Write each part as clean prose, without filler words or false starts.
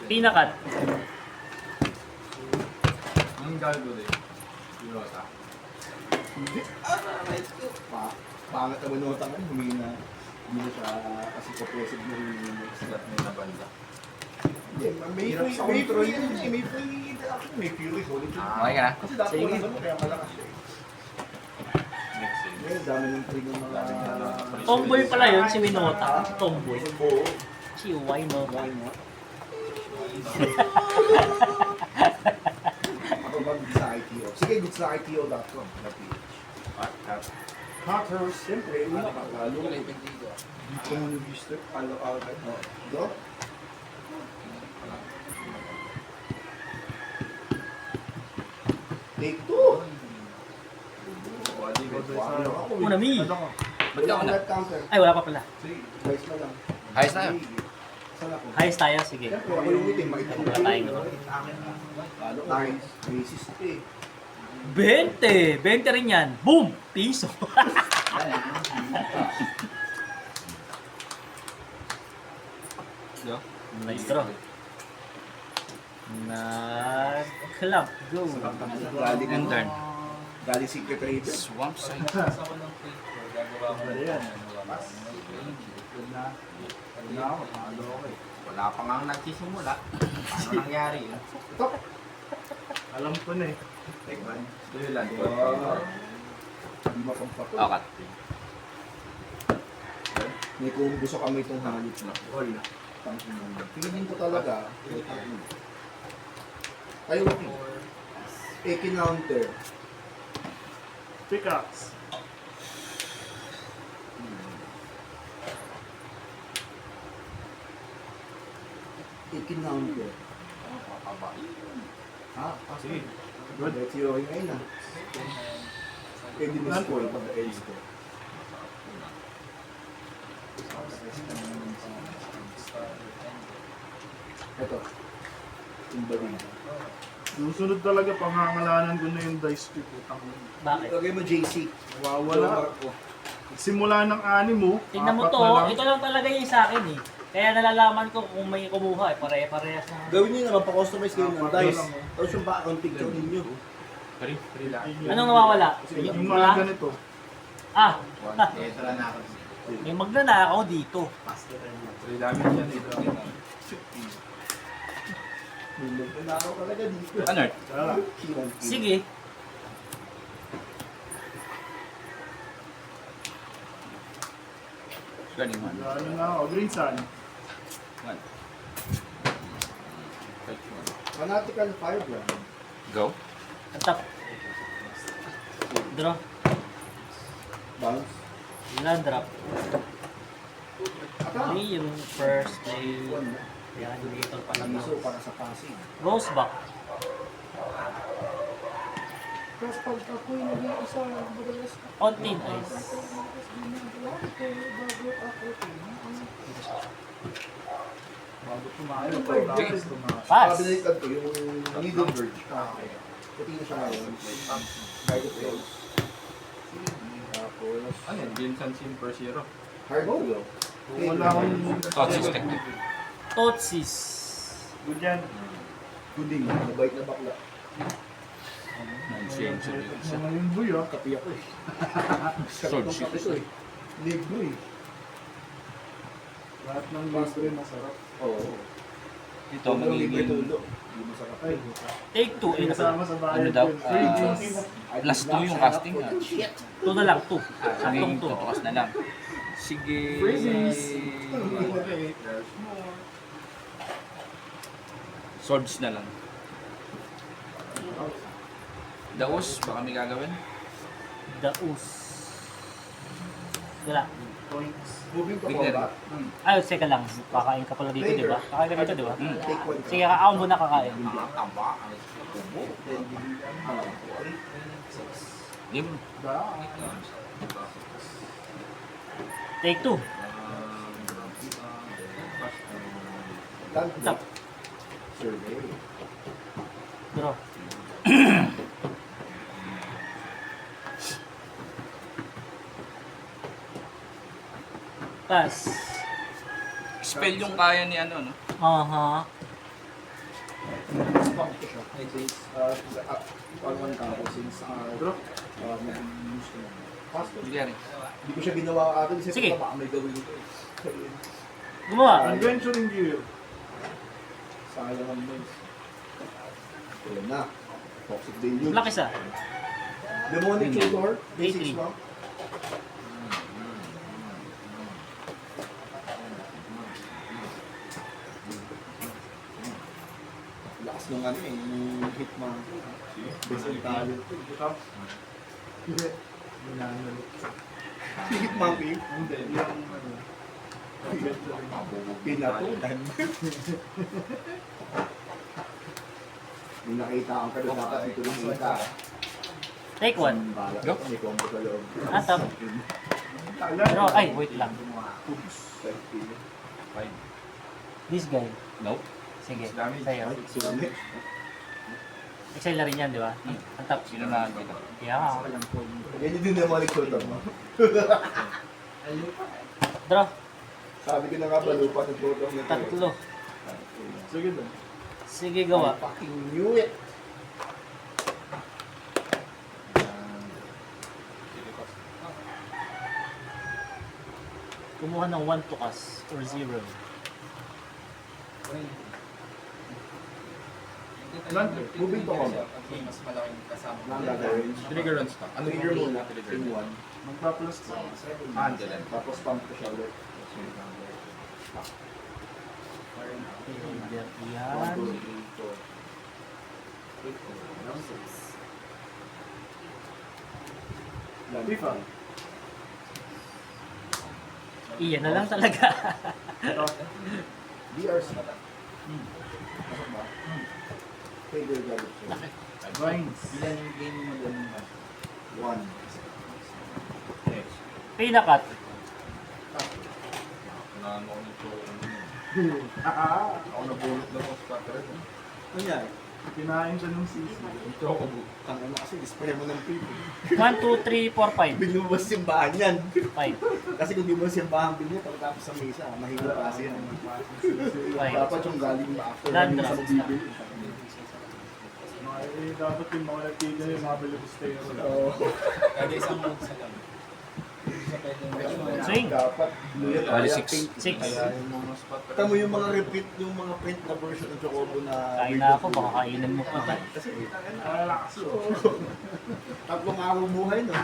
Pinakat. Ang galgo din. Pilota. Hindi. Right ko. Pangat na binota ka. Humina. Hindi na siya kasi compressive na rin. Sigat na yung banda. Hindi. May free yan eh. May free interaction. May fury. Solid yun. Okay ka na? Kasi dati wala ganun. Kaya malakas siya eh. Next game. Ngayon, dami ng free ng mga... Tomboy pala yun, si Winota. Tomboy. Oo. Si why no? Why not? Ako ba good sa ITO? Sige, good sa ITO.com. Hackers, siyempre, una ka lalo. Dito mo nag-register, follow agad. Drop. Take two. Una, Mi. Ba't ka na? Counter. Ay, wala pa pala. Guys na lang. Ayos na yun. Saan ako? Highest tayo, sige. Siyempre, ako yung itim. Makita Wala tayong ano. Nice. Racist eh. 20! 20 rin yan. Boom! Piso. Yo. Nice draw. Nag-club. Go. Galing End turn. Galing Secret Raider. Swamp side. Wala pa nga nagsisimula. Paano nangyari yun? Alam ko na eh. Tuyo lang. Hindi mapampapos. Okay. May kung gusto kami itong hangit na. All. Feeling ko talaga. Ayaw ko. E-counter. Pickaxe. E-counter. Ah, Sige. good. Let's hear it ngayon na. Pwede mo score pag age ko. Ito. Yung baling. Susunod talaga, pangangalanan ko na yung dice ko. Putang ina. Bakit? Ilagay mo JC. Wawala. Simula ng animo, Tingnan mo apat to, na lang. ito lang talaga yung sa akin eh. Kaya nalalaman ko kung may kumuha eh, pare-parehas na. Gawin nyo naman, pa-customize kayo ng Apat na dice. lang, oh. Tapos yung background picture ninyo. Free lang. Anong nawawala? Yung Wala? mga ganito. Ah, Ito lang na ako. may magnanakaw dito. Free damage yan dito. Nakaw talaga dito. Ano? Tara. Sige. Galing man. Ano na ako, Green Sun. One. Fanatical Firebrand. Go. Atap. Draw. Bounce. Land drop. Ata. Play yung first play. One na. Yan, dito pa lang. Iso para sa passing. Roseback. Tapos pag ako'y nag-iisa, madalas On thin ice. ginagawa ko bago ako Bago tumayo. Pass. Pabilitad ko yung Needle Verge. Puti na siya ngayon. Guide of Rose. Tapos... Ano yan? Vincent Sim per zero. Hard Blow. Wala akong... Toxic technique. Totsis. Good yan. Kuding. Mabait na bakla. Same siya. Mga yung buyo. Kapi ako eh. Sword shit. Ito eh. Negro eh. Lahat ng libre masarap. Oo. Ito, Sobrang libre magiging tulo. Hindi masarap. Ay, Take 2. ay kasama sa bayan. Ano daw? yun. Free juice. plus 2 yung casting. 2 na lang, 2. Saktong Magiging 2. tukas na lang. Sige. Freezies. Swords na lang. Daos, baka may gagawin. Daus. Wala. Moving to Big net. combat. Ay, seka lang. Kakain ka pala dito, di ba? Kakain ka dito, di ba? Take one. Sige, ako muna kakain. Mga tamba. Game. Take 2. Land Tap. Survey. Draw. Pass. Spell yung kaya ni ano, no? Aha. pump ko siya. Since, one campo, since, Bro, nag-use ko na. Faster. Yari. Hindi ko siya ginawa agad kasi Sige. baka may gawin ito. Gumawa. adventuring gear. Sayang ang noise. Ayan na. Toxic Deluge. Lakis ah. Demonic Tutor. Basics Day lang. Lakas nung ano eh, yung Hitman. Best in talent. Ito. Hindi. Minanalo. Si Hitmonkey. Hindi. Yung ano. Adventuring. Pinatulan. May nakita ang kado dapat dito lang kita. Take one. Go. May combo sa loob. Antap. Pero, ay, wait lang. Oops. This guy. Nope. Sige, Dami. sa'yo. Sumit. Excel na rin yan, di ba? Antap. Sino na kita? Kaya nga. Yan yung Demonic Tutor mo. Draw. Sabi ko na nga ba, lupa ng tutor na ito. Tatlo. Sige ba? Sige, gawa. I fucking knew it. Kumuha ng 1 to cast or 0. Moving to combat. Mas malaking kasama. Ang gagawin. Trigger runs pa. Ano Trigger muna. Trigger In one. Magpa-plus pa. Andyan. Tapos pump ko siya ulit. Yan. 1, 2, 3, 4. FIFA. Iyan na lang talaga. Ito. BRs na lang. Pasok ba? Trigger gamit siya. Vines. Ilan yung game mo doon ba? 1. Pinakat. Naan ako nito. Ah, Ako nabulot na ako sa cutter. Nangyari? kinain siya ng sisi. Ito ako bu. Tangin mo kasi display mo ng pipi. 1, 2, 3, 4, 5. Binubas simbahan yan. 5. Kasi kung di mo simbahan bilhin, pagkatapos sa misa, mahirap kasi yan. Dapat yung galing ba after Land hindi draft. sa bibili. Dapat yung mga nagtigil yung mga Bilibustero. Oo. Kada isang move sa lang. Swing. Dapat blue yan. Bali, Kaya 6. pink. 6. Kaya yung mga spot. Kita mo yung mga repeat, yung mga print na version ng Chocobo na... Kain na ako, baka kainin mo pa ba? Kasi Relax. tatlong araw buhay no.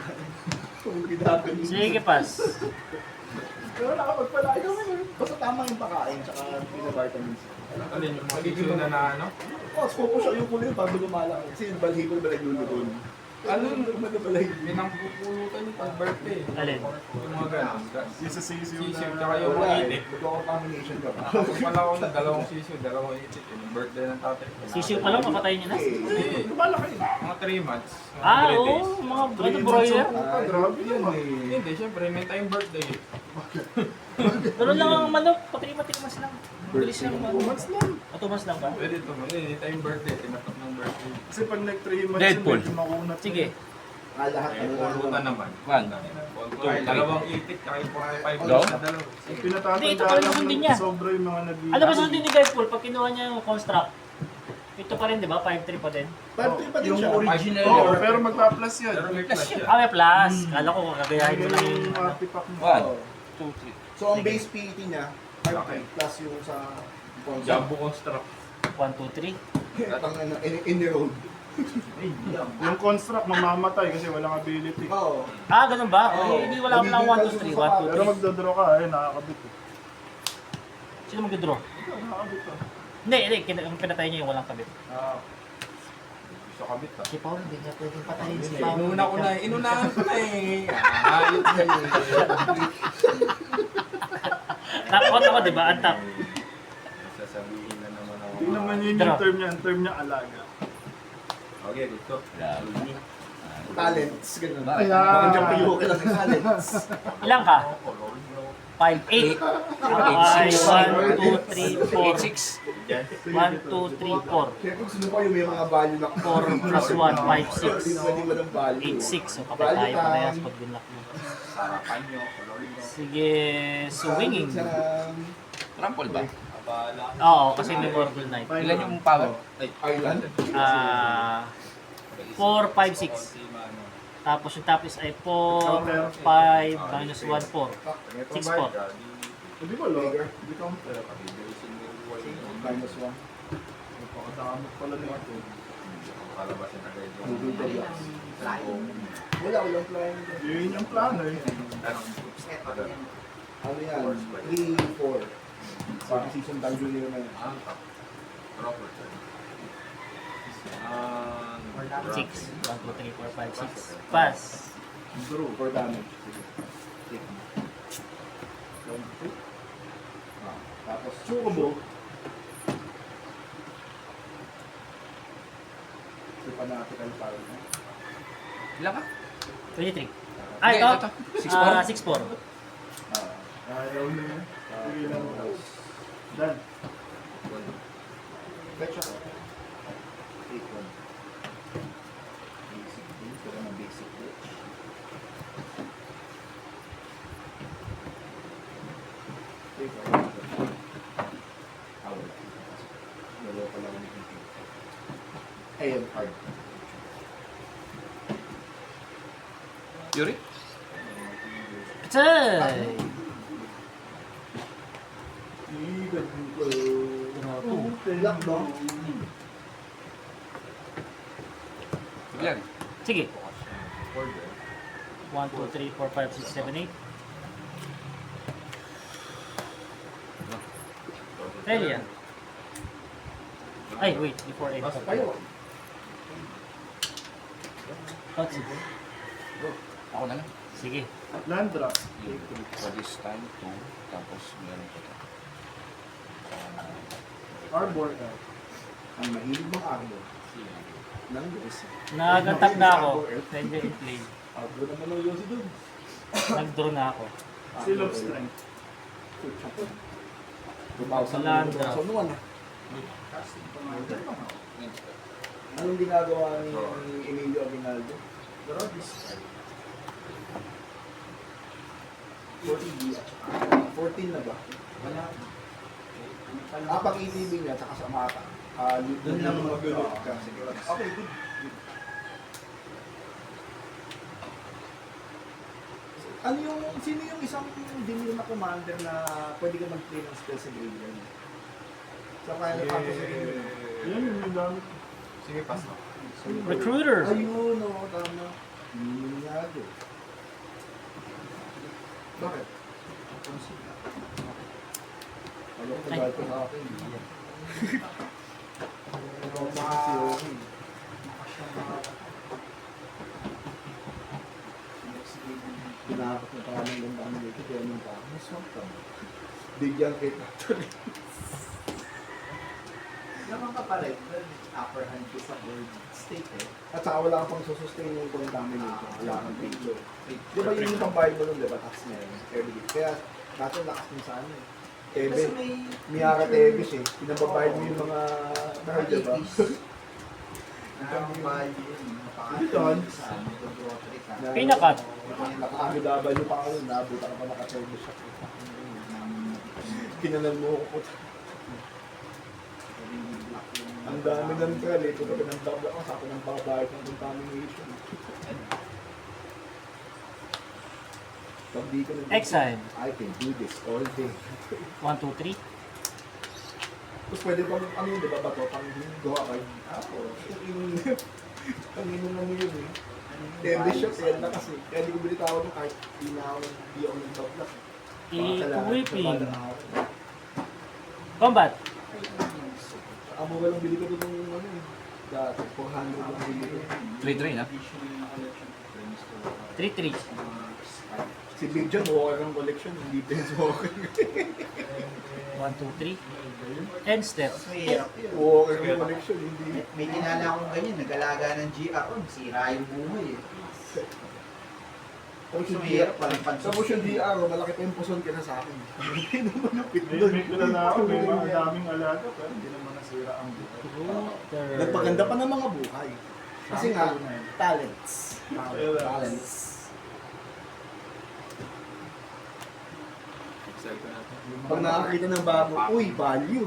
Kung ginagano. Sige, pass. Pero nakapagpalayo mo yun. Basta tama yung pakain, tsaka pinavitamins. Ano yung mga video na ano? Oh, scopo siya yung kulay bago lumalaki. Kasi yung balhibol ba naglulutol? Ano yung balhibol? pinangpupulutan yung pag-birthday? Alin? Yung mga ganun. Yung sa sisiw Sisiw, na... tsaka yung Wala eh. itik. Magkakapamination ka pa. Ako pala ako ng dalawang sisiw, dalawang itik. Yung birthday ng tatay. Sisiw pa lang, papatayin niyo na. Hindi. Lumalaki. Mga 3 months. mga Ah, 3 oo. days. Mga ano, broiler. Ah, Grabe yun eh. Hindi, syempre, may time birthday. Ganun lang ang manok. Patikmas lang. Bilis lang. 2 months lang. 2 months lang ba? Pwede ito, may time birthday. Tinatak ng birthday. Kasi pag nag-3 months Deadpool. medyo makunat. Sige. Lahat Eh, ano pulutan naman. Dalawang itik, tsaka yung 45 Go. na dalawa. Yung pinatatanda Hindi, ito pala lang sundin ng niya. sobra yung mga nag Ano ba sundin ni Deadpool pag kinuha niya yung construct? Ito pa rin, di ba? 5-3 pa din. 5-3 pa din Yung siya. original. Oo, pero magpa-plus yan. Pero may plus siya. Ah, may plus. Kala ko gagayahin mo lang yung... Yung artifact mo. Oo. 2, 3. So ang base PET niya, 5 plus yung sa Jumbo construct. 1, 2, 3. Tatang in the road. Yung construct mamamatay kasi walang ability. Oo. Ah, ganun ba? Oo. Eh, hindi wala lang 1, 2, 3. 1, 2, Pero magdodraw ka, nakakabit eh. 3. Sino mag-draw? Ikaw, nakakabit ka. Hindi, ang pinatay niya yung walang kabit. Gusto kabit ah. Si Paul, hindi niya pwedeng patayin si Hindi, Paul. inunahan ko na eh. Ayos na yun. Nakakot ako, di ba? Antap. Sasabihin na naman ako. Hindi naman yun Draw. yung term niya. Ang term niya alaga. Okay, dito. Talents, ganun. Ayan. Mga Jampiyok lang yung talents. Ilang ka? 5, 8. Ako ay 1, 2, 3, 4. 1, 2, 3, 4. Siyempre gusto ko yung may mga value na 4 plus 1, 5, 6. Hindi pwede walang value. 8, 6. So, kapag tayo parehas pag binlock mo. Sarapan nyo, kolor nyo. Sige, swinging. Sa Trample ba? Oo, kasi memorable night. Ilan yung power? Island. 4, 5, 6. Tapos yung top is ay 4, 5, minus 1, 4. 6, 4. Hindi ba lo? Bigger. Minus 1. Napakadamot pala nito. Google the blocks. Wala, walang flying. Yun yung plano eh. Ano yan? 3, 4. Parang season dungeon nila na yan. 6. 1, 2, 3, 4, 5, 6. Pass. Draw. 4 damage. Sige. Tapos, Chocobo. supernatural power na. Ilan ka? 23. Ah, ito? 6, 4. Ayaw na yan. Sige lang. Dan. Fetch ako. 8-1. Basic things. Wala na basic glitch. Wala pa lang ang ayun, hard. Yuri? Chay! Igad mo ko. Lock ba? Ilan? Sige. 1, 2, 3, 4, 5, 6, 7, 8. Elia. Ay, wait. Before 8. Kayo. Otsi. Ako na lang. Sige. Land drop. For this time, 2. Tapos meron ko ito. Arbor. Ang mahilig mong arbor. Nang gulis. Nag-attack na ako. Send in play. Arbor naman ang yosi dun. Nag-draw na ako. Seal of strength. 2,000 Land na. drop. So, naman ah. Anong ginagawa ni Emilio Aguinaldo? 14 na ba? Wala. Pag ETV niya, tsaka sa mata. Doon lang mag-gulit ka. Sige. Okay, good. Ano yung, sino yung isang dinil na commander na pwede ka mag-play ng spell sa graveyard? Sa kaya tapos sa graveyard. Yan yung gamit. Sige, pass na. Recruiter! Ayun, no, tama. Minyado. Bakit? Alam ko tagal ko sa akin. Ikaw kasi okay. Pinakot na pangalan ng dami dito, kaya nung pa, maswag ka. Bigyan kita. Naman ka pa rin, upper hand ko sa board state eh. At saka wala kang pang susustain yung contamination. Wala kang picture. Di ba yun yung pambayad mo nun, di ba? Tax na yun. Every day. Kaya dati lakas mo sa ano eh. Tebe. Kasi may Miyara Tebis eh. Pinababayad mo yung mga mahal, di ba? nakakabahal yun. Yun. Sa Rotary ka. Pinakat. Naka-AW pa ako, nabuta ka pa naka-Tebis siya. Kinanan mo ako po. Ang dami ng trial eh. Kung pinagdabla ko sa akin ang pakabayad ng contamination. Pag di ko nag- Exile. I can do this all day. 1, 2, 3. Tapos pwede pang, ano yun, di ba ba to? Pang gawa kayo. Panginoon mo yun eh. Every shot, yan na kasi. Kaya di ko binitawan mo kahit di na ako nag-block. Equipping. Combat. Amo ka lang bili ko doon ng ano eh. Dati, 400 lang bili ko. 3-3 na? 3, 3. Si Big John, walker ng collection, hindi Prince Walker. 1, 2, 3. End step. Mas mahirap yun. Walker ng collection, hindi. May kilala akong ganyan, nag-alaga ng GR. Oh, sira yung buhay eh. Tapos Mas yung mahirap DR, palang pansin. tapos yung DR, malaki pa yung puson ka na sa akin. Hindi naman lupit May doon. kilala ako, may mga daming alaga, pero hindi naman nasira ang buhay. Nagpaganda pa ng mga buhay. Kasi nga, talents. Talents. Pag nakakita ng bago, uy, value.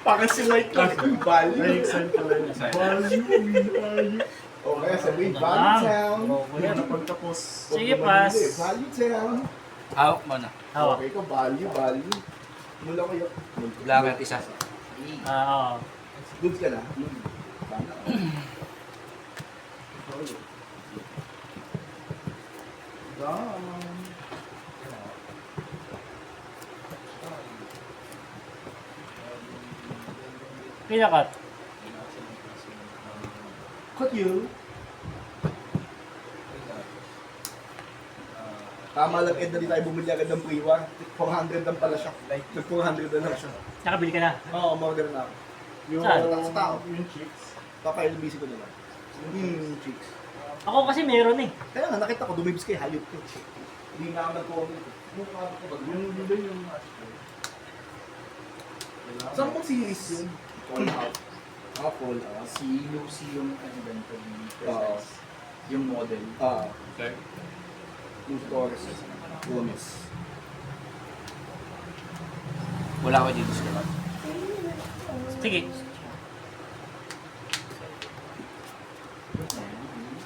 Parang si Mike lang, uy, value. Na-excite pala yun. Value. O kaya sabihin, value town. Loko yan. Pagkatapos, Sige, pass. Value town. Hawak mo na. Hawak. Okay ko, value. Mula ko yun. Black at isa. Oo. Goods ka na? Sana. Pinakat. Cut you. Tama lang, Ed, na di tayo bumili agad ng pre-war. 400 lang pala siya. Nag-400 na lang siya. Nakabili ka na. Oo, umorder na ako. yung, Saan? yung chicks. Papa-LBC ko naman. Chicks. Ako kasi meron eh. Kaya nga, nakita ko, dumibs kay hayop ko. Hindi na ako nag-comment. Yung bida yung Saan bang series yun? Fallout. Fallout. Si Lucy yung inventor ni Oo. Yung model. Okay. Yung Torres. Gomez. Wala ko dito sa lahat. Sige.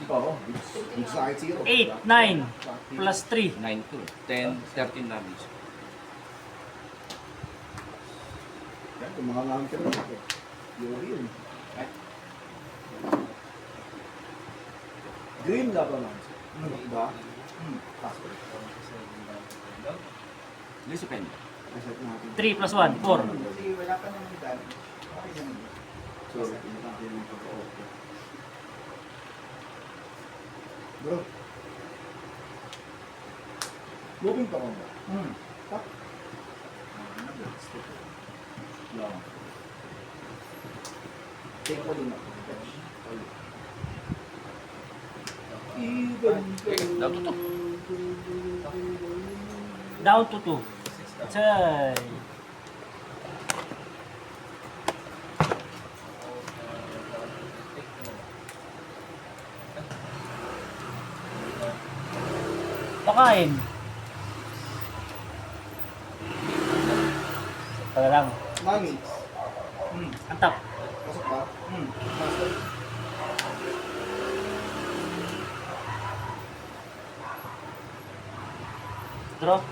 Oo. Yung sa zero. 8, 9, plus 3. 9 to 10, 13 damage. Yan, kung mga ngamit ka naman ako. Yuri yun. Green lava man. Diba? Passport. Lucy Pen. Reset natin. 3 plus 1, 4. Kasi wala pa naman damage. Okay naman. So, natin yung pag-okay. Bro. Moving pa ko ba? Tap. Long. Take mo din ako. Even Down to 2. Down to 2. Chay. Pakain. Tara lang. Mami. Antap. Pasok ka? Pasok. Drop.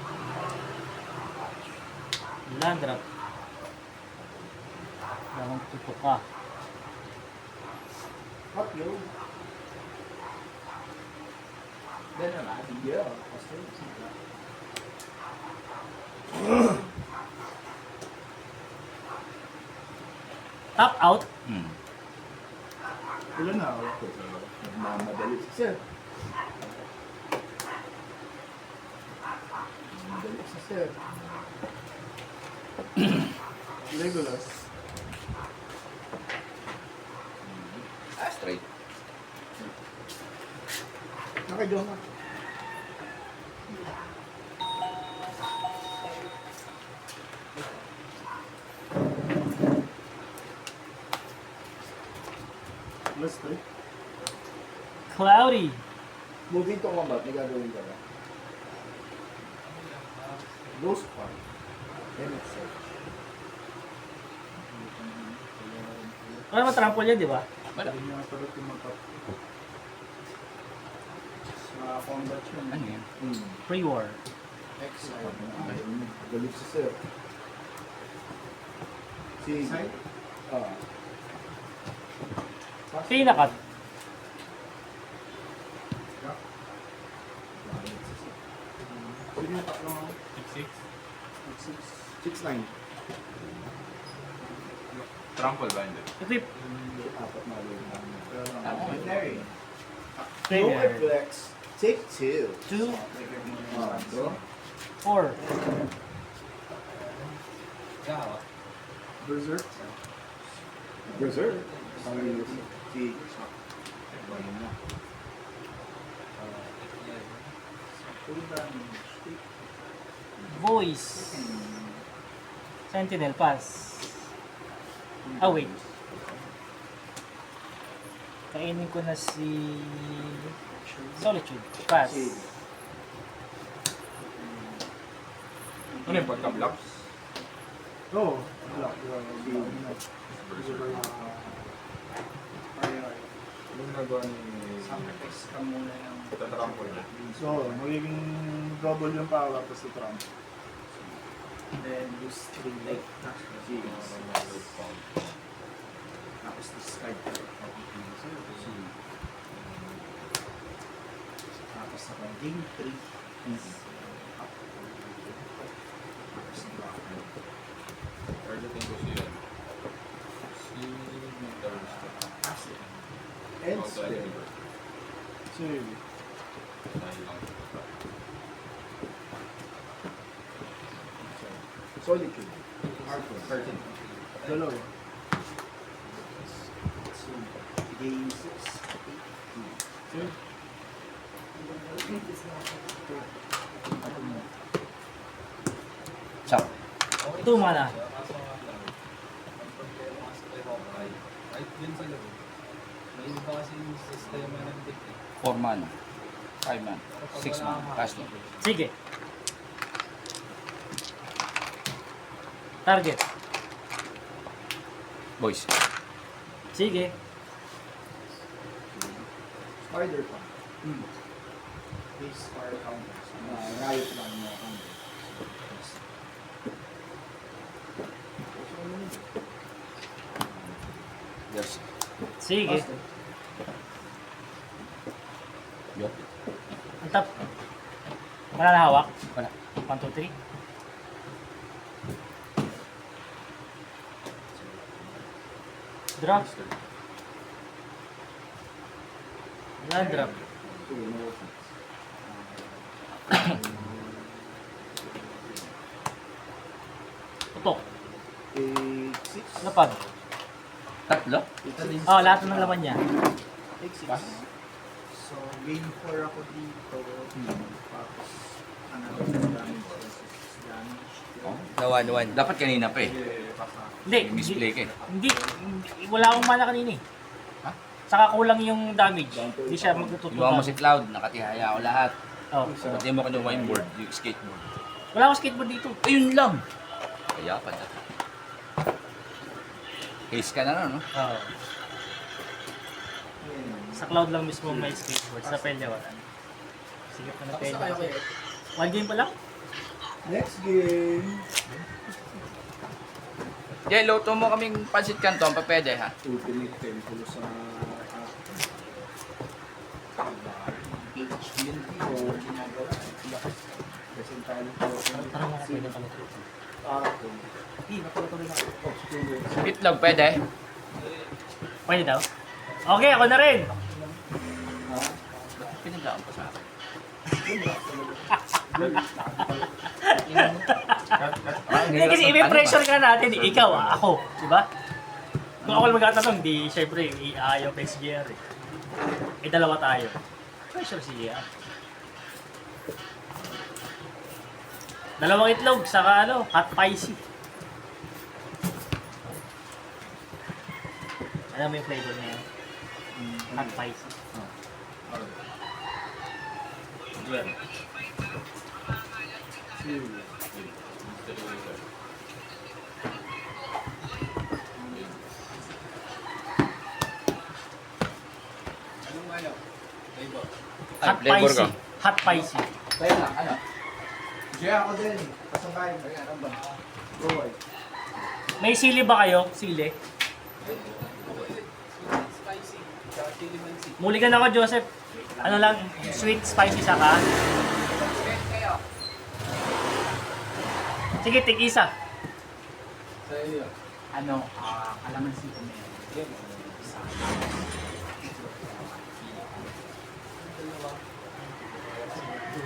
Land drop. Lamang tutok ka. Hot yo. Ganun na. Yeah. Pasok. Tap out. Ilan na ako? Nagmamadali si Sir. Nagmamadali si Sir. Legolas. Straight. Nakajong ka. Last 3. Cloudy. Moving to combat, may gagawin ka ba? Ghost Park. Emmet Search. Wala naman trample yan, di ba? Wala. Hindi nga pala tumatap. Sa combat yun. Ano yan? Pre-war. Exile. Galit si Sir. Si... Ah. Pinakat. Galit si Sir. Sige, tatlo nga. 6-9. Trample ba hindi? Equip. Apat na rin namin. Ordinary. No Trigger. reflex. Take 2. 2, Bro. 4. Berserk. Berserk. Si... Voice. Sentinel pass. Ah, wait. Kainin ko na si Solitude. Pass. Ano yung pagka-blocks? Oo. Black. Anong nagawa ni... Sacrifice ka muna ng Tatrampol na. So, magiging double yung power tapos sa trump. then use 3 like tapos discard ka. Tapos sa game 3 is up. Tapos drop. Targeting ko siya. Si Mithras. And still. Sige. Solitude. Dalawa. So, game 6. Sige. Chop. Ito mana. Kahit din sa laro. May iba kasi yung sistema ng deck. 4 man. 5 man. 6 man. Cast no. Sige. Target. Boys. Sige. Spider pa. Base fire counters. Riot lang mga counters. Yes. Sige. Yo. Ang tap. Wala na hawak. Wala. 1, 2, 3. Drop. Wala drop. Putok. 8, 6. Lapad. Tatlo. Oh, lahat ng laman niya. Take 6. So, game 4 ako dito. Tapos, another damage versus damage. Oh, na 1-1. Dapat kanina pa eh. Hindi. Misplay ka eh. Hindi. Wala akong mana kanina eh. Ha? Saka kulang yung damage. Hindi siya Iwan mo magtututunan. si Cloud. Nakatihaya ako lahat. Oh. Pati mo kinuha yung board. Yung skateboard. Wala akong skateboard dito. Ayun lang. Kaya pa na. Case ka na no? Oo. Sa cloud lang mismo may skateboard. Sa Pelia wala. Sige pa na Pelia. One game pa lang? Next game. Jay, luto mo kaming pansit canton. Pa pwede ha? Ultimate Temple sa HBLT o ginagawa. Presentado po. Parang mga pwede pala. Hindi, napalato rin ako. Oh, students. Itlog pwede? Pwede daw? Okay, ako na rin! Pinaglaan pa sa akin. Hindi kasi i-pressure ka natin. Ikaw, ako. Diba? Kung ako lang magtatanong, di syempre ayaw kay si JR eh. Eh dalawa tayo. Pressure si JR. Dalawang itlog, saka ano, hot spicy. Alam mo yung flavor niya? Hot spicy. Hot flavor spicy. ka? Hot spicy. Kaya lang, ano? Jaya ako din. Kasabay. Ano ba? Roy. May sili ba kayo? Sili? Muligan ako, Joseph. Ano lang, sweet, spicy saka. Sige, tig-isa. Ano, kalamansi ko meron.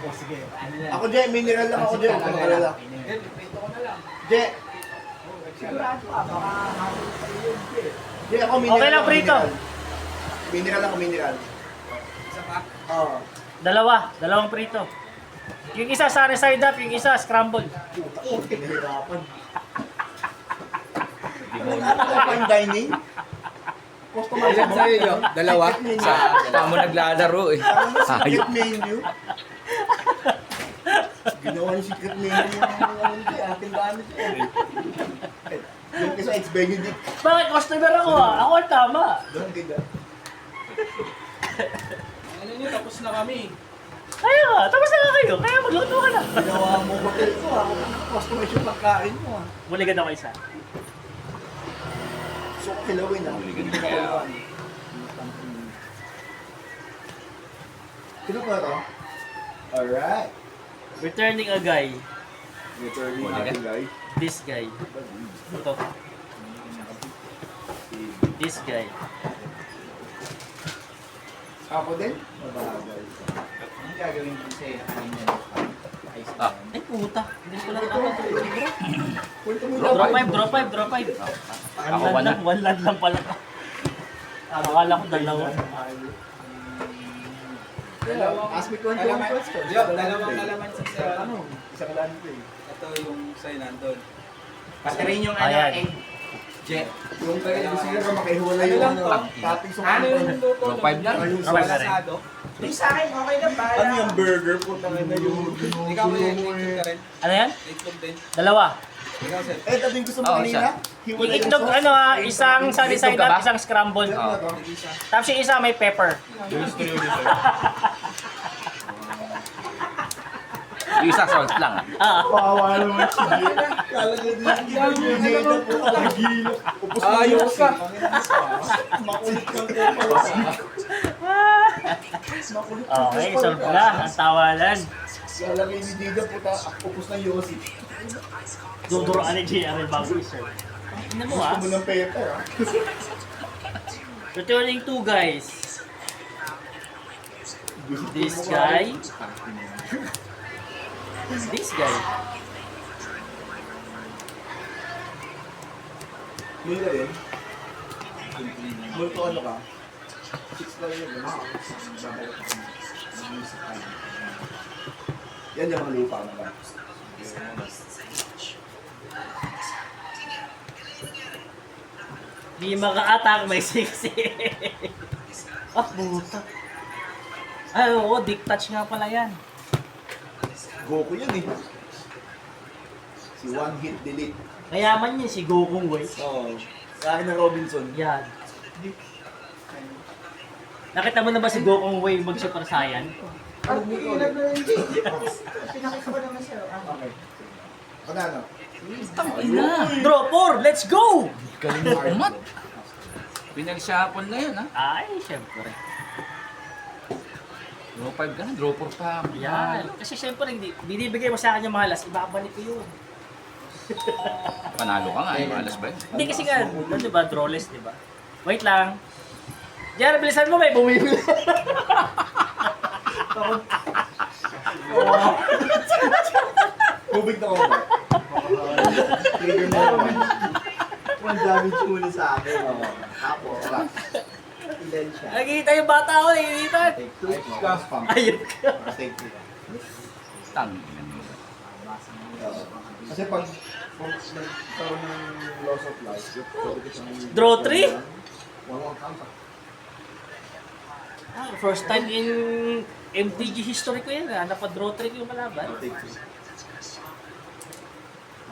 Sige, ano lang. Ako Jay, mineral lang ako Jay. Huwag kang alala. Jay. Sigurado ka, baka habol pa yun. Jay, ako mineral. Okay lang, ako, prito. mineral. Mineral ako, mineral. Isa pa? Oo. Dalawang prito. Yung isa sunny side up, yung isa scramble. Nahirapan. Fine dining? Customize Ilan mo? sa'yo yun? Dalawa? Secret menu. Sa mo naglalaro eh. Secret Ayun. menu. Ginawa niya secret name yung ating gamit siya. Yung isa ex-Benedict. Bakit customer ako Ako ang tama. Doon din ah. Ano nyo, tapos na kami. Kaya nga, tapos na nga kayo. Kaya magluto ka na. Ginawa mo hotel ko ah. Customize yung pagkain mo ah. Buligan ako isa. So, kilawin ah. Huligan ka kaya. Sino pa to? Alright. Returning a guy. Returning Huli ka? natin guys. This guy. Ito. This guy. Ako din? Mabagal. Ang gagawin ko sa'yo, kanina ayos na Ah. yan. Ay puta. Hindi ko lang nakakatuloy. Punta mo Drop 5, drop 5, drop 5. Ako wala. One land lang pala. Akala ko dalawa. Ask me 21 questions. Dalawang kalamansi sa Ano? Isang land ko eh. Ito yung sa'yo nandun. Pati rin yung Ayan. egg. Jet. Yung kaya gusto nyo makahiwalay yung Ano lang toppings sa Ano yung luto? Drop 5 lang. Yung Drop five na rin. Asado? Yung sa akin, okay na ba? Ano yung burger po? Tangin na yung Ikaw may itlog ka rin. Ano yan? Itlog din. Dalawa. Ikaw, sir. Eh, tabi yung gusto mo Oo, kanina? Yung itlog isang sunny side Itlog ka ba? up, isang scrambled. Ano to? Nag-isa. Tapos yung isa may pepper. Yung isa salt lang. Ah, Pawa naman siya. Kala ko din yung data po. Nagilo. Upos na Ayos ka. Makulit kang pala. okay, solve na. Ang tawanan. Lalagay ni Dida puta. Upos na Yossi. Duduroan ni JR bago i-serve. Ano mo Gusto mo ng pepper ah. Returning two guys. This guy. This guy. Mula rin. Multo ano ka? 6 lang yun. Yan yung mga lupa na ba? Di maka-attack, may siksi. Ah, buta. Ay, oo, dick touch nga pala yan. Goku yun eh. Si One Hit Delete. Mayaman yun si Goku, wey. Oo. Sa akin ng Robinson. Yan. Nakita mo na ba si Goku Way mag-Super Saiyan? Ano mo ito ulit? Pinakita ko naman siya. Okay. Banana. Draw 4, let's go! Galing mo kumat. Pinagsapon na yun, ha? Ay, syempre. Draw 5 ka na, draw 4 pa. Yan. Kasi syempre, binibigay mo sa akin yung malas, ibabalik ko yun. Panalo ka nga, eh. Malas ba yun? Hindi kasi nga, ano diba, drawless, diba? Wait lang. Diyan, bilisan mo, may bumibili. Tubig na ko ba? Trigger mo naman. One damage muna sa akin. Tapos, ilan siya? Nakikita yung bata ko, nakikita. Take 2. Gas pump. Ayun ka. Take 2. Tang. Kasi pag nagkaroon ng loss of life, pwede ka siyang- Draw 3? One count. First time in MTG history ko yan, napa-draw 3 yung kalaban. Take 2.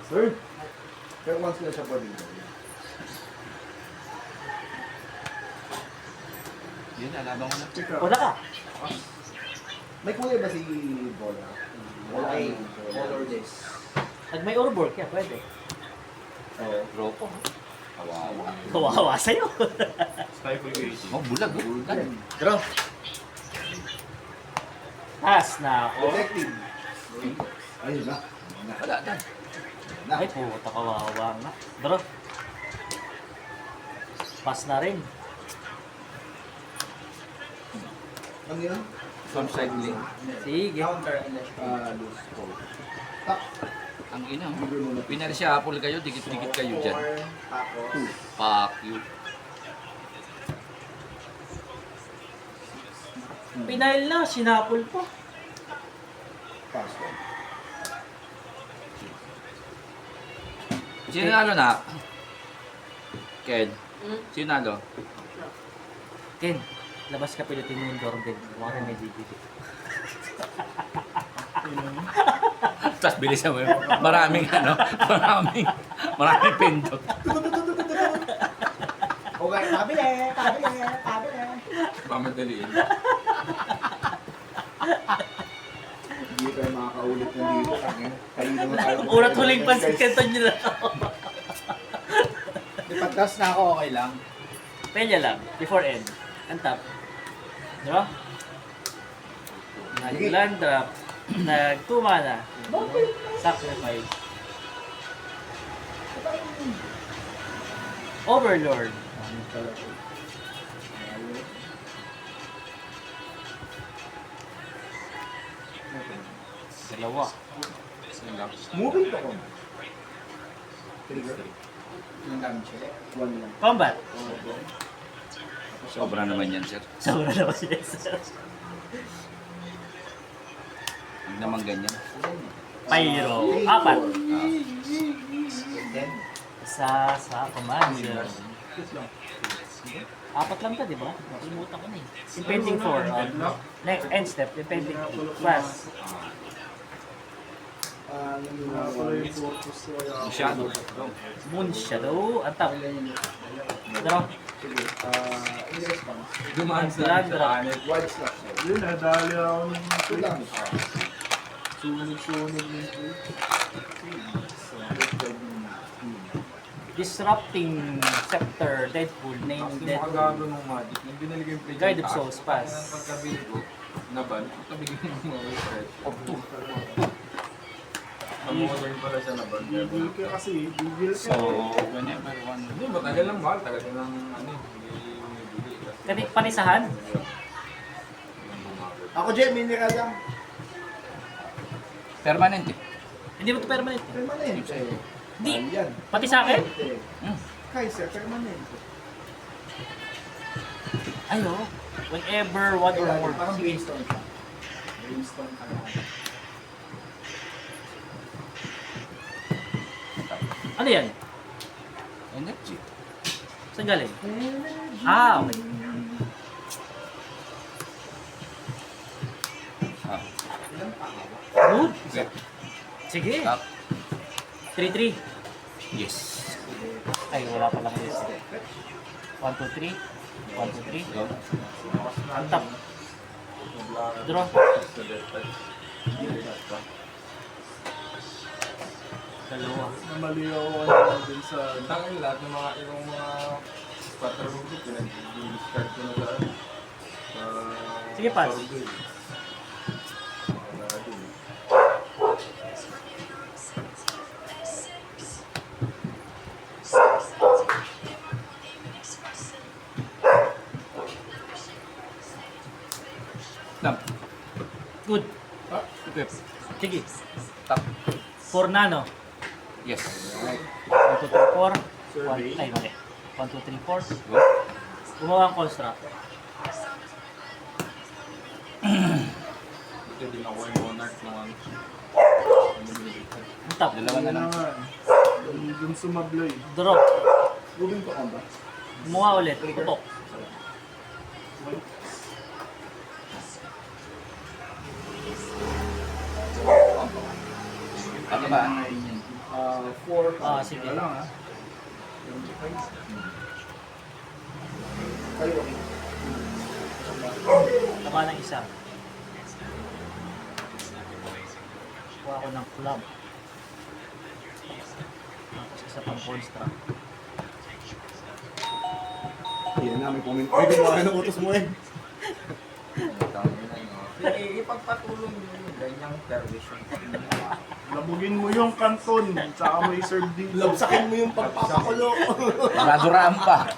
Sir? Pero once na siya pwede. Yun, alaban ko na. Wala ka. May kulay ba si Bola? Okay. Colorless. Pag may Urbor, kaya pwede. Oo. Draw po. Kawawa. Kawawa sa'yo. Oh, bulag, oh. Bulag. Draw. Pass na ako. Detective. Ayun na. Wala, dan. Ay, puta, kawawa nga. Draw. Pass na rin. Ano yun? Some side link. Sige. Counter and Loose call. Tak. Ang ina, oh. Pinarsapol kayo, dikit-dikit kayo dyan. 4, tapos Fuck you. Pinail na, sinapol po. Pass one. Sino nalo na? Ken. Sino nalo? Ken, labas ka pilutin mo yung doorbell. Mukha na may DVD. Tapos bilisan mo yun. Maraming maraming pindot. Okay, pabili. Pamadaliin. Hindi tayo makakaulit na dito. Kayo naman tayo. Ulat huling pansit kanton nyo lang. Di pagkas na ako, okay lang. Penya lang, before end. Ang top. Diba? Nag-land drop. Nag-2 mana. Sacrifice. Overlord. Dalawa. Moving to kung. Trigger. Yung damage check. 1 lang. Combat. Sobra naman yan, sir. Sobra na ba siya, sir? Hindi naman ganyan. Pyro. 4. Then, Sa commander. 4 lang to, di ba? Nakalimutan ko na eh. Impending 4. Next end step, impending class. Kaya pala yung purpose ko. Masyado. Moon Shadow. Ang top. Draw. Sige. In response. Dumaan sa Land drop. Wide slot. Yun, nadali ako ng Ito lang. sunod-sunod ng trade. Disrupting Scepter, Deadpool, Name Kasi Deadpool. makagago ng magic. Yung binili ko yung play. Guide of Souls, pass. Pagkabili ko, naban, pagkabili ko ng mga refresh. Modern pala siya naban. Bigil ka kasi, bigil ka. So, whenever one... Hindi, matagal lang mahal. Tagal lang ano, hindi bumibili. Kani panisahan? Ako, Jay, mineral lang. Permanent eh. Hindi mo ito permanent. eh. Permanent. Di. Yan. Pati sa akin? Kaiser, permanent. Ayo. Whenever one or Kailangan, more. parang brainstorm siya. Brainstorm ka na. Ano yan? Energy. Saan galing? Ah, okay. Ah. Good. Okay. Sige. Top. 3-3. Yes. Ay, wala pa lang list. 1, 2, 3. 1, 2, 3. Go. Ang top. Draw. Dalawa. Namali ako ano din sa... Tangin lahat ng mga ibang mga pattern ko, pinag-discard ko na lahat. Sige, pass. Top. Good. Equip. Sige. Top. 4 nano. Yes. 1, 2, 3, 4. 1, ay, mali. 1, 2, 3, 4. Go. Gumawa ang construct. Ito din ako yung monarch ng ano. Ang top. Dalawa na lang. Dun sumablay. Draw. Moving to combat. Gumawa ulit. Putok. Ano ba? 4. Ah, sige. Wala lang ha. Kayo, okay. Tama ng isa. Kuha ko ng club. Tapos isa pang construct. Yan na, may comment. Ay, gumawa ng utos mo eh. ipagpatulong nyo yung ganyang permission. Labugin mo yung kanton, tsaka may serve dito. Labsakin mo yung pagpapakulo. Maduraan pa.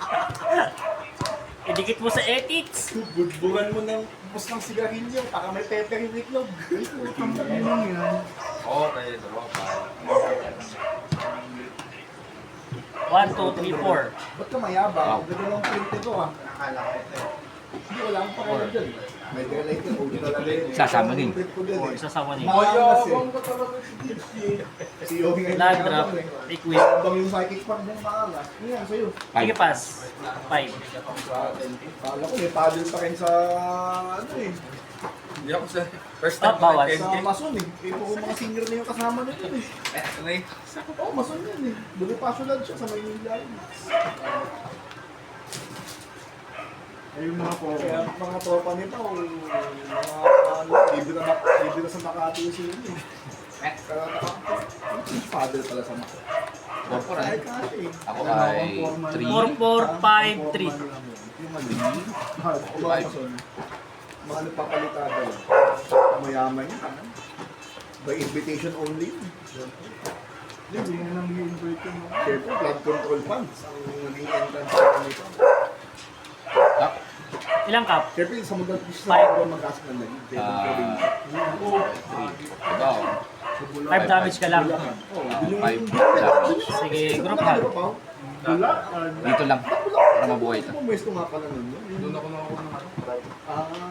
Idikit mo sa ethics! Budburan mo ng bus ng sigarilyo, baka may pepper yung itlog. Ang inang yan. Okay, dalawa pa. 1, 2, 3, 4. Ba't ka mayabang? Ang ganda ng print ito ah. Nakala ko ito. Hindi, wala akong pakialam dyan. May daylight yun, ulit talaga yun. Sasama din. Yung print ko dyan eh. Isa sa one. Maangas eh. Mayabang ka talaga si Gypsy. Si Yogi ngayon Land drop. mayabang eh. Equip. Mayabang yung psychic spark din maangas. Ano yan sa'yo? Sige, pass. 5. Kala ko may paddle pa rin sa ano eh. Hindi ako sa first Ah, time bawas. Sa Mason eh. Ito mga senior na yung kasama na yun eh. Ano eh? Oo, Mason yan eh. Bonifacio siya sa Maynila. Ay, yung mga po. Kaya mga tropa nito, libre na sa Makati yung sila eh. Kaya father pala sa Makati. Four, Ay, eh. kasi eh. Ako ay 3. 4453. Yung mali. O mga Mason, mga nagpapalitada lang. Mayaman yun. Ano? By invitation only. Hindi na nang i-invite yung mga. Siyempre, blood control funds ang naging entrance sa nito. Ilang cup? Siyempre, sa mga Five. magkasok ng lagi. Ikaw. 5 damage ka lang. Oo, yun yung- 5 damage. Sige, group hug. Wala. Dito lang. Para mabuhay ito. Pumuesto nga pala nun. Doon ako nakakuha ng ano.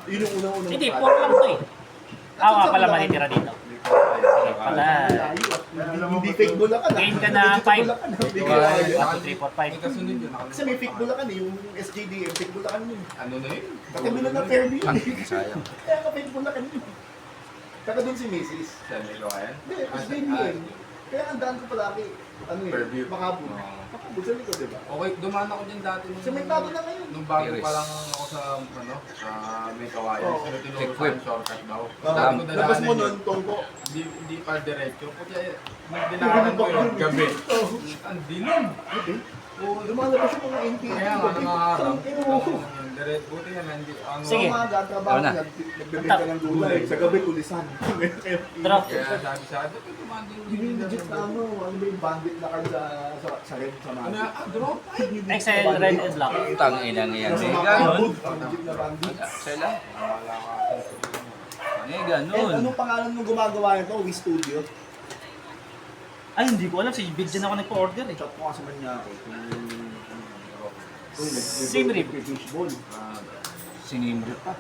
Yun yung unang-unang. Hindi, 4 lang to eh. Ah, nga pala manitira dito. Sige, pala. Hindi fake Bulacan. Gain ka na 5. 1, 2, 3, 4, May 5. kasunod yun. Kasi may fake Bulacan eh, yung SJDM, fake Bulacan yun. Ano na yun? Katabi na ng Fairview Ah, yun. sayang. Kaya ka fake Bulacan yun. Kaya doon si Mrs. Sa Miloayan? Hindi, SJDM. Kaya ang daan ko palagi, ano eh, Fairview. Makabul. Oo. Makabul sa likod, diba? Okay, dumaan ako dyan dati nung... Sementado na ngayon. Nung bago Iris. pa lang ako sa, ano, sa may kawayan. Oo. Pero tinuro Equip. ko shortcut daw. Labas Sabi ko, mo dadaanan nun, yun. tongko. Hindi pa diretso. Kaya nung dinaanan ko yun, gabi. Ang dilim. Oo, lumalabas yung mga NPA. Kaya nga, nangangarang. Oo. Diretso, buti yan. Hindi, ano, Sige. Mga gatrabaho, Tama na. nagbebenta ng gulay. Sa gabi, tulisan. Drop. Kaya sabi sa akin, "Dapat dumaan din Yun yung legit na ano ba yung bandit na kayo sa red sa Ano, mga. drop? XL, red and black. Tang ina ngayon. Nasa Eh, mga ganun. kabud, ang legit na bandit. Sila. Eh, Eh, ganun. anong pangalan nung gumagawa nito? Wii Studio? Ay, hindi ko alam. Si Bidjan ako nagpa-order eh. Chat mo kasi man niya ako. Same rib. Fishball. Sinimri pa.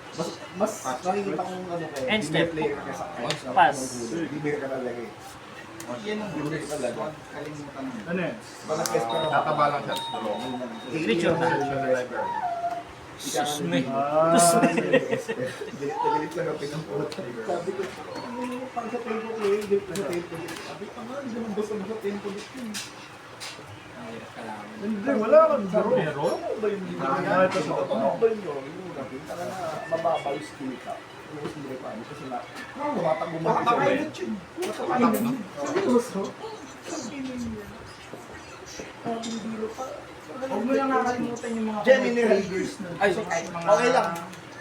Mas nakikita kong ano kayo. End step. Player ka sa Pass. Bibigyan ka talaga eh. Yan ang Bibigyan ka talaga. kalimutan mo. Ano eh? Malakes ka na. Tataba lang siya. Creature na. Sus, me. Galit lang ang pinapulot. Sabi ko, pang sa tempo ko eh, galit lang sa tempo. Sabi ko, hindi naman basta mo sa tempo dito eh. Hindi, wala kang zero. Ano ba yung Ah, ito sa baba. Ano ba yun? Yung nakita ka na mababa yung skill ka. Tapos hindi pa kasi na tumatakbo mo sa pilot yun. Seryoso? Sabi niya. Sabi niya pa. Huwag mo lang nakakalimutan yung mga Gemini Raiders na. Ay, kahit mga... Okay lang.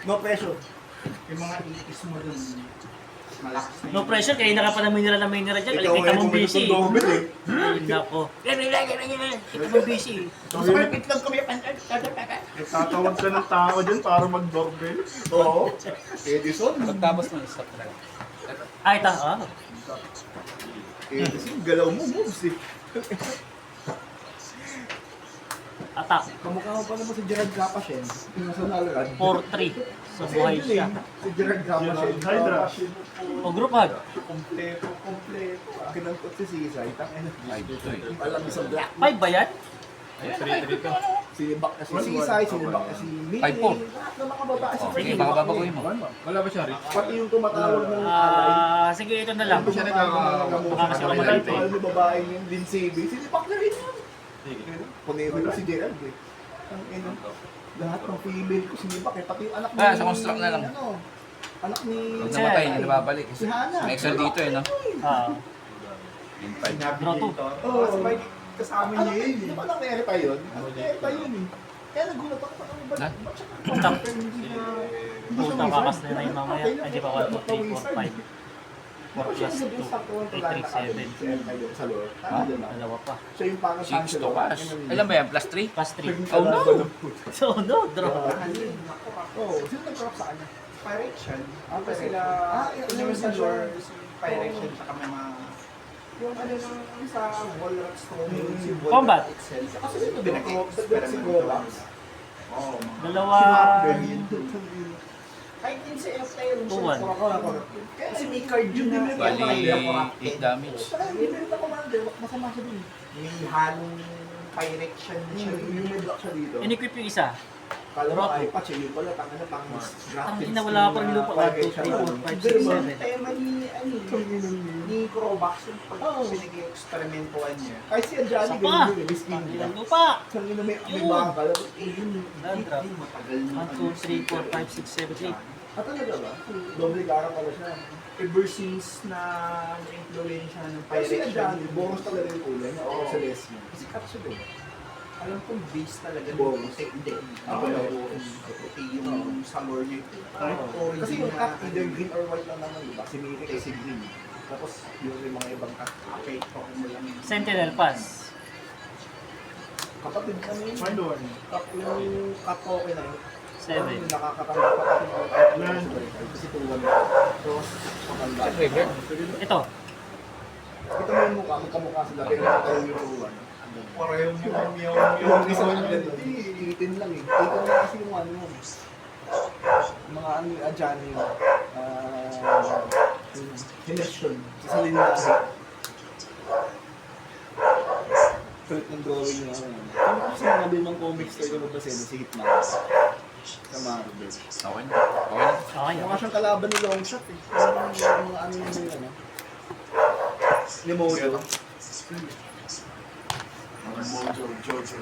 No pressure. Yung mga itis mo dun. Malakas na No pressure, kaya naka pa na mineral dyan. Ikaw Kita ngayon mong pumunta busy. ng Dobel eh. Ay, nako. Kita mong busy. Sumakit lang kami. Tatawag ka ng tao dyan para mag-doorbell. Oo. Edison. Pagtapos ng stop na. Ay, ta. Ah. Edison, galaw mo, moves eh. Attack. Kamukha mo pa naman si Gerard Capashen. Yung nasa nalaran. 4-3. So, buhay siya. Si Gerard Capashen. Hydra. O, group hug. Kompleto. Kinantot si Sisay. Ay, ito eh. Alam mo sa black. 5 ba yan? 3-3 to. Sinibak na si Sisay, sinibak na si Mini. 5-4. Lahat ng mga babae sa Sige, baka babaguhin mo. Wala ba siya, Rick? Pati yung tumatawag ng alay. Sige, ito na lang. Ano siya nagkakaroon kasi ng mamatay alay. Yung babae ni Lindsay B. Sinibak na rin yun. Punero yung si Gerald eh. Ang ina. Lahat ng female ko sinibak eh. Pati yung anak ni... Sa construct na lang. Ano, anak ni... Pag namatay, hindi na babalik. Si Hana. May Excel dito eh, no? Ah. Yung 5. Draw 2. Oo. Sabay kasama Ano niya yun. di ba nang Erta yun? Ano Erta yun eh. Kaya nagulat ako. Ano ba? Ha? Ba't siya Putak. hindi siya... Puta, kakas na yung mamaya. Ay, di ba 1, 2, 3, 4, 5. 4 plus 2. 8, 3, 7. Sa loob. Ha? Dalawa pa. Siya yung parang 6 to cash. Ilan ba yan? Plus 3? Plus 3. Oh no! So, no, draw. Oo, sino nag-crop sa kanya? Pyrection. Ah, Tapos sila, yung Universal Pyrection, saka may mga... Yung ano nung sa Walrus Stone, si Walrus Combat. Excel. Kasi sino binag-crop? Si Gorax. Oo. Dalawa. Kahit din sa F tayo, Two, one. Kaya si may card yun na Bali, 8 damage. Ibinit ako man, masama siya dun. may halong Pyrection na siya. Yung may block siya dito. In-equip yung isa. Kala mo Rock. ay patch, yun pala, tanga na pang Ang ina, wala pa rin lupa. 1, 2, 3, 4, 5, 6, 7. Tema ni Crovax yung pag pinag-experimentuhan niya. Kahit si Anjali, Sapa! ganun yun, miss Ang King. ilang lupa. Saan yun na may Yun. bakal? Land drop. 1, 2, 3, 4, 5, 6, 7, 8. Ah, talaga ba? Doble kara pala siya. Ever since na na-influensya ng Pero si pirate Anjali, bonus talaga yung kulay niya. Oo. Oo, sa Leslie. Kasi cut siya doon. Alam kong base talaga Bonus. ng puti. Hindi. Ah, Iba wala. yung puti yung sa lore niya. Kahit Kasi origin yung cut, na either green or white lang naman, diba? Si Miri kasi green. Tapos yung mga ibang cut. apekto mo lang yun. Sentinel Pass. Kapatid ano yun? Find one. Yung cut okay na yun. 7. Yung nakakatanda kapatid mo. Kasi tuwan. Tapos, kapatid. Ito. Kita mo yung mukha, magkamukha sila. Pero nakatayo yung tuwan. Pareho yung Yung isa lang ganun. Itin lang eh. Itin lang kasi yung ano yun. Mga ano yung adyan yun. Connection. Sa lilahi. Kulit ng drawing niya. Ano kasi mga lumang comics tayo na magbasin si Hitman. Sa Marvel. Okay na. Okay na. Okay. Mukha siyang kalaban ni Longshot eh. Yung mga ano yung ano. Ni Mojo. Mojo, Jojo.